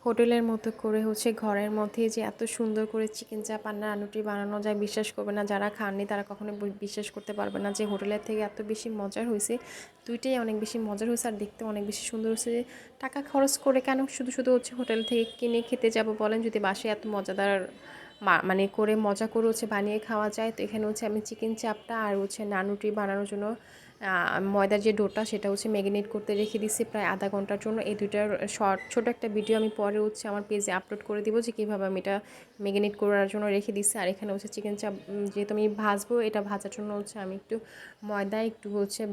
হোটেলের মতো করে ঘরের মধ্যে যে এত সুন্দর করে চিকেন চাপ আর নানুটি বানানো যায় বিশ্বাস করবে না, যারা খাননি তারা কখনো বিশ্বাস করতে পারবে না যে হোটেলের থেকে এত বেশি মজার হয়েছে। দুইটাই অনেক বেশি মজার হয়েছে আর দেখতে অনেক বেশি সুন্দর হয়েছে। টাকা খরচ করে কেন শুধু শুধু হোটেল থেকে কিনে খেতে যাব বলেন, যদি বাসায় এত মজাদার মানে করে মজা করে বানিয়ে খাওয়া যায়। তো এখানে আমি চিকেন চাপটা আর নানুটি বানানোর জন্য ময়দার যে ডোটা সেটা ম্যারিনেট করতে রেখে দিচ্ছি প্রায় আধা ঘন্টার জন্য। এই দুইটার ছোট একটা ভিডিও আমি পরে আমার পেজে আপলোড করে দিব যে কীভাবে আমি এটা ম্যারিনেট করার জন্য রেখে দিচ্ছি। আর এখানে চিকেন চাপ যেহেতু আমি ভাজবো, এটা ভাজার জন্য আমি একটু ময়দা, একটু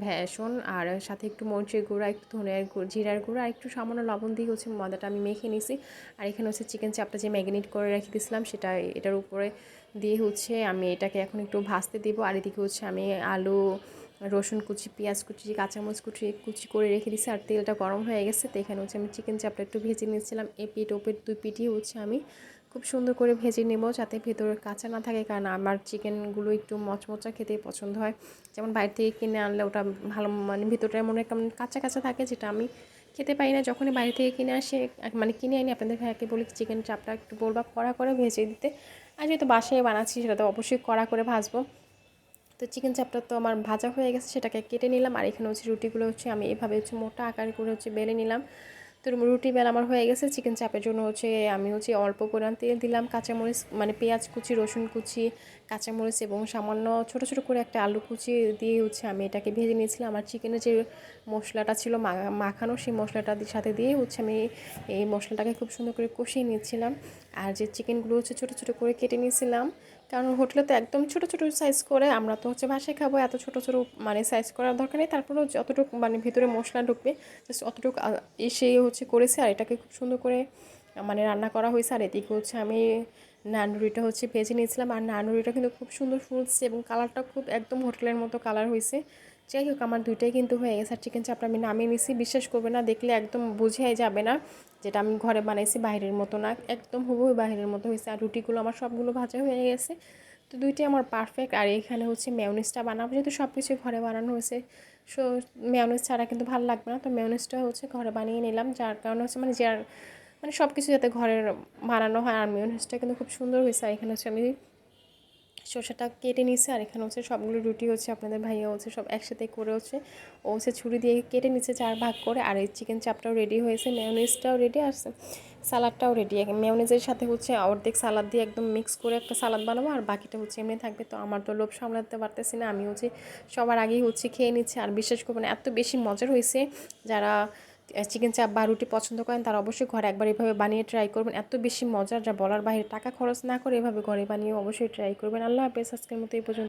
বেসন আর সাথে একটু মরিচের গুঁড়া, একটু ধনিয়ার গুঁড়া, জিরার গুঁড়া আর একটু সামান্য লবণ দিয়ে ময়দাটা আমি মেখে নিছি। আর এখানে চিকেন চাপটা যে ম্যারিনেট করে রেখে দিয়েছিলাম সেটা এটার উপরে দিয়ে আমি এটাকে এখন একটু ভাজতে দিব। আর এদিকে আমি আলু, রসুন কুচি, পেঁয়াজ কুচি, কাঁচামরিচ কুচি করে রেখে দিচ্ছি। আর তেলটা গরম হয়ে গেছে, তো এখানে আমি চিকেন চাপটা একটু ভেজে নিয়েছিলাম। এপিট ওপিট দুই পিঠই আমি খুব সুন্দর করে ভেজে নেব যাতে ভেতরে কাঁচা না থাকে, কারণ আমার চিকেনগুলো একটু মচমচা খেতে পছন্দ হয়। যেমন বাইরে থেকে কিনে আনলে ওটা ভালো মানে ভেতরটা মনে কেমন কাঁচা কাঁচা থাকে, যেটা আমি খেতে পারি না। যখনই বাইরে থেকে কিনে আসে কিনে আনি, আপনাদের ভাইয়াকে বলি চিকেন চাপটা একটু বলবা কড়া করে ভেজে দিতে। আর যেহেতু বাসায় বানাচ্ছি সেটা তো অবশ্যই কড়া করে ভাজবো। তো চিকেন চাপটা তো আমার ভাজা হয়ে গেছে, সেটাকে কেটে নিলাম। আর এখানে রুটিগুলো আমি এভাবে মোটা আকার করে বেলে নিলাম। তো রুটি বেলা আমার হয়ে গেছে। চিকেন চাপের জন্য আমি অল্প পরিমাণ তেল দিলাম, কাঁচামরিচ মানে পেঁয়াজ কুচি, রসুন কুচি, কাঁচামরিচ এবং সামান্য ছোটো ছোটো করে একটা আলু কুচি দিয়ে আমি এটাকে ভেজে নিয়েছিলাম। আমার চিকেনের যে মশলাটা ছিল মাখানো, সেই মশলাটার সাথে দিয়ে আমি এই মশলাটাকে খুব সুন্দর করে কষিয়ে নিয়েছিলাম। আর যে চিকেনগুলো ছোটো ছোটো করে কেটে নিয়েছিলাম, কারণ হোটেলে তো একদম ছোটো ছোটো সাইজ করে, আমরা তো বাসায় খাবো, এত ছোটো ছোটো মানে সাইজ করার দরকার নেই। তারপরেও যতটুকু মানে ভিতরে মশলা ঢুকবে জাস্ট অতটুকু এসে করেছে। আর এটাকে খুব সুন্দর করে মানে রান্না করা হয়েছে। আর এদিকে আমি নানরুটিটা ভেজে নিয়েছিলাম। আর নানরুটিটা কিন্তু খুব সুন্দর ফুলছে এবং কালারটা খুব একদম হোটেলের মতো কালার হয়েছে। যাই হোক, আমার দুইটাই কিন্তু হয়ে গেছে। আর চিকেন চাপটা আমি নামিয়ে নিছি, বিশ্বাস করবে না, দেখলে একদম বুঝাই যাবে না যেটা আমি ঘরে বানাইছি বাইরের মতো না, একদম হুবহু বাইরের মতো হয়েছে। আর রুটিগুলো আমার সবগুলো ভাজা হয়ে গেছে। তো দুইটাই আমার পারফেক্ট। আর এখানে মেয়োনিজটা বানাবো, যেহেতু সব কিছু ঘরে বানানো হয়েছে, সো মেয়োনিজ ছাড়া কিন্তু ভালো লাগবে না। তো মেয়োনিজটা ঘরে বানিয়ে নিলাম, যার কারণে মানে যার মানে সব কিছু যাতে ঘরের বানানো হয়। আর মেয়োনিজটা কিন্তু খুব সুন্দর হয়েছে। আর এখানে আমি শসাটা কেটে নিয়েছে। আর এখানে সবগুলো রুটি আপনাদের ভাইয়া সব একসাথে করে ও ছুরি দিয়ে কেটে নিচ্ছে 4 ভাগ করে। আর এই চিকেন চাপটাও রেডি হয়েছে, মেয়োনিজটাও রেডি, আর সালাডটাও রেডি। মেয়োনিজের সাথে অর্ধেক সালাদ দিয়ে একদম মিক্স করে একটা সালাদ বানাবো, আর বাকিটা এমনি থাকবে। তো আমার তো লোভ সামলাতে পারতেছি না, আমি সবার আগেই খেয়ে নিচ্ছি। আর বিশ্বাস করবেন এত বেশি মজার হয়েছে, যারা চিকেন চাপ বা রুটি পছন্দ করেন তারা অবশ্যই ঘরে একবার এভাবে বানিয়ে ট্রাই করবেন। এত বেশি মজার, যা বলার বাইরে। টাকা খরচ না করে এভাবে ঘরে বানিয়ে অবশ্যই ট্রাই করবেন। আল্লাহ হাফেজ, আজকের মতো এই পর্যন্ত।